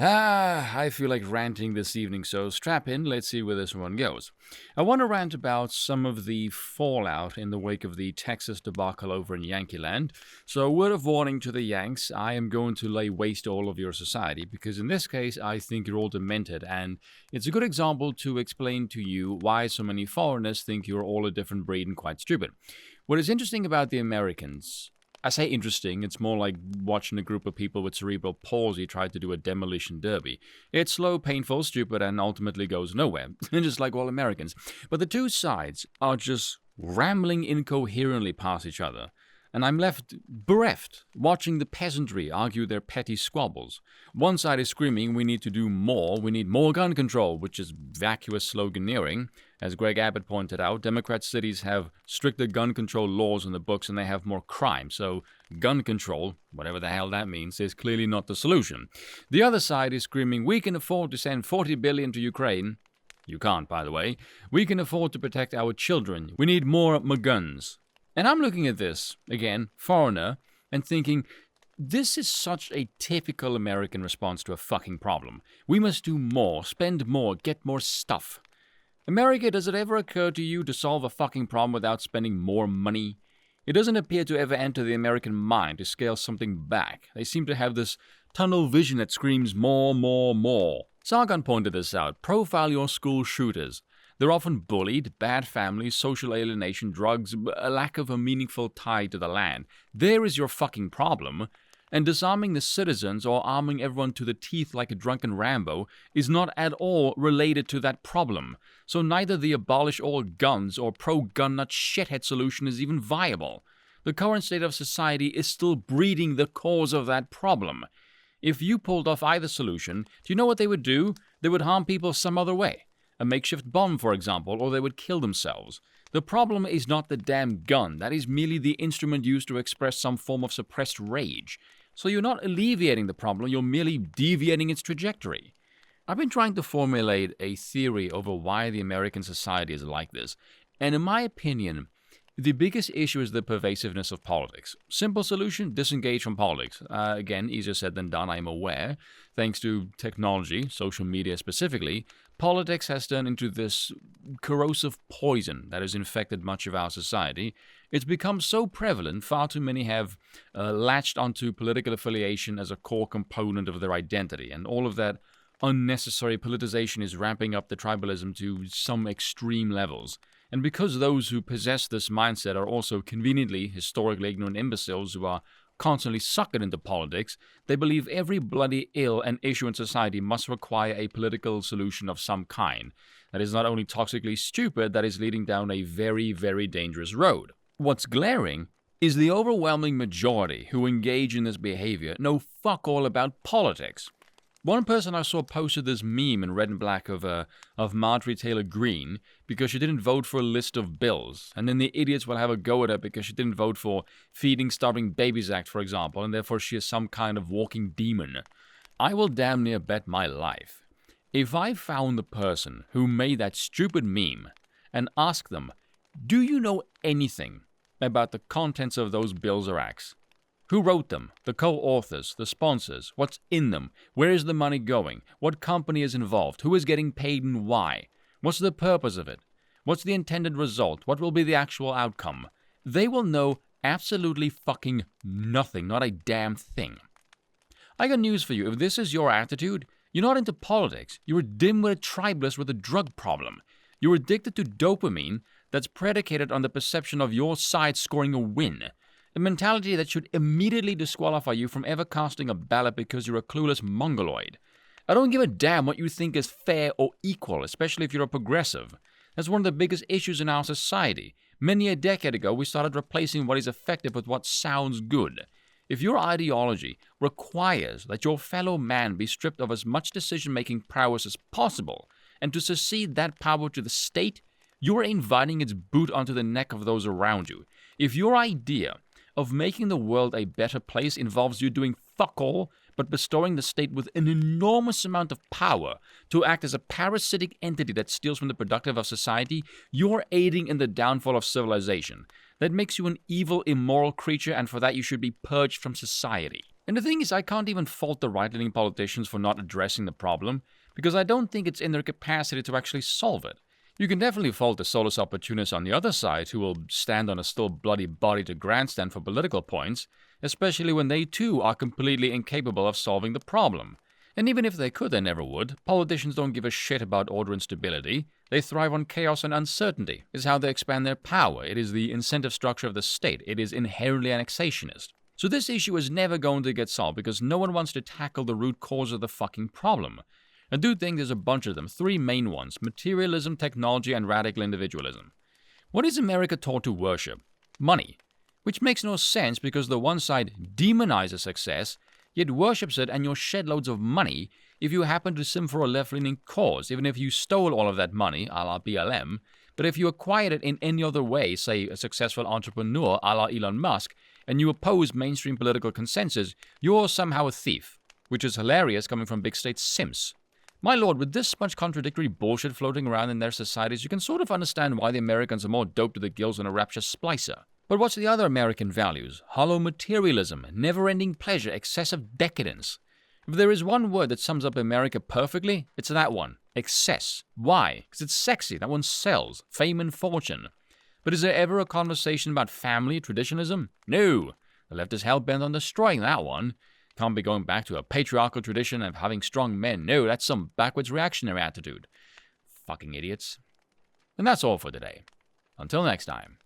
I feel like ranting this evening, so strap in, let's see where this one goes. I want to rant about some of the fallout in the wake of the Texas debacle over in Yankee Land. So, word of warning to the Yanks, I am going to lay waste to all of your society, because in this case, I think you're all demented, and it's a good example to explain to you why so many foreigners think you're all a different breed and quite stupid. What is interesting about the Americans, I say interesting, it's more like watching a group of people with cerebral palsy try to do a demolition derby. It's slow, painful, stupid, and ultimately goes nowhere, just like all Americans. But the two sides are just rambling incoherently past each other, and I'm left bereft, watching the peasantry argue their petty squabbles. One side is screaming we need to do more, we need more gun control, which is vacuous sloganeering. As Greg Abbott pointed out, Democrat cities have stricter gun control laws in the books and they have more crime, so gun control, whatever the hell that means, is clearly not the solution. The other side is screaming we can afford to send $40 billion to Ukraine. You can't, by the way. We can afford to protect our children. We need more guns. And I'm looking at this, again, foreigner, and thinking, this is such a typical American response to a fucking problem. We must do more, spend more, get more stuff. America, does it ever occur to you to solve a fucking problem without spending more money? It doesn't appear to ever enter the American mind to scale something back. They seem to have this tunnel vision that screams more, more, more. Sargon pointed this out. Profile your school shooters. They're often bullied, bad families, social alienation, drugs, a lack of a meaningful tie to the land. There is your fucking problem. And disarming the citizens or arming everyone to the teeth like a drunken Rambo is not at all related to that problem. So neither the abolish all guns or pro-gun nut shithead solution is even viable. The current state of society is still breeding the cause of that problem. If you pulled off either solution, do you know what they would do? They would harm people some other way. A makeshift bomb, for example, or they would kill themselves. The problem is not the damn gun. That is merely the instrument used to express some form of suppressed rage. So you're not alleviating the problem, you're merely deviating its trajectory. I've been trying to formulate a theory over why the American society is like this, and in my opinion, the biggest issue is the pervasiveness of politics. Simple solution, disengage from politics. Again, easier said than done, I'm aware. Thanks to technology, social media specifically, politics has turned into this corrosive poison that has infected much of our society. It's become so prevalent, far too many have latched onto political affiliation as a core component of their identity, and all of that unnecessary politicization is ramping up the tribalism to some extreme levels. And because those who possess this mindset are also conveniently historically ignorant imbeciles who are constantly suckered into politics, they believe every bloody ill and issue in society must require a political solution of some kind. That is not only toxically stupid, that is leading down a very, very dangerous road. What's glaring is the overwhelming majority who engage in this behavior know fuck all about politics. One person I saw posted this meme in red and black of Marjorie Taylor Greene because she didn't vote for a list of bills, and then the idiots will have a go at her because she didn't vote for Feeding Starving Babies Act, for example, and therefore she is some kind of walking demon. I will damn near bet my life. If I found the person who made that stupid meme and asked them, do you know anything about the contents of those bills or acts? Who wrote them? The co-authors, the sponsors, what's in them, where is the money going, what company is involved, who is getting paid and why, what's the purpose of it, what's the intended result, what will be the actual outcome? They will know absolutely fucking nothing, not a damn thing. I got news for you. If this is your attitude, you're not into politics. You're a dim-witted tribalist with a drug problem. You're addicted to dopamine that's predicated on the perception of your side scoring a win. A mentality that should immediately disqualify you from ever casting a ballot because you're a clueless mongoloid. I don't give a damn what you think is fair or equal, especially if you're a progressive. That's one of the biggest issues in our society. Many a decade ago, we started replacing what is effective with what sounds good. If your ideology requires that your fellow man be stripped of as much decision-making prowess as possible, and to secede that power to the state, you're inviting its boot onto the neck of those around you. If your idea of making the world a better place involves you doing fuck all, but bestowing the state with an enormous amount of power to act as a parasitic entity that steals from the productive of society, you're aiding in the downfall of civilization. That makes you an evil, immoral creature, and for that you should be purged from society. And the thing is, I can't even fault the right-leaning politicians for not addressing the problem, because I don't think it's in their capacity to actually solve it. You can definitely fault the soulless opportunists on the other side who will stand on a still bloody body to grandstand for political points, especially when they too are completely incapable of solving the problem. And even if they could, they never would. Politicians don't give a shit about order and stability. They thrive on chaos and uncertainty. It's how they expand their power. It is the incentive structure of the state. It is inherently annexationist. So this issue is never going to get solved because no one wants to tackle the root cause of the fucking problem. I do think there's a bunch of them, 3 main ones: materialism, technology, and radical individualism. What is America taught to worship? Money. Which makes no sense because the one side demonizes success, yet worships it, and you'll shed loads of money if you happen to sim for a left-leaning cause, even if you stole all of that money, a la BLM. But if you acquired it in any other way, say a successful entrepreneur, a la Elon Musk, and you oppose mainstream political consensus, you're somehow a thief, which is hilarious coming from big state simps. My lord, with this much contradictory bullshit floating around in their societies, you can sort of understand why the Americans are more doped to the gills than a rapture splicer. But what's the other American values? Hollow materialism, never-ending pleasure, excessive decadence. If there is one word that sums up America perfectly, it's that one: excess. Why? Because it's sexy, that one sells, fame and fortune. But is there ever a conversation about family, traditionalism? No. The left is hell-bent on destroying that one. Can't be going back to a patriarchal tradition of having strong men. No, that's some backwards reactionary attitude. Fucking idiots. And that's all for today. Until next time.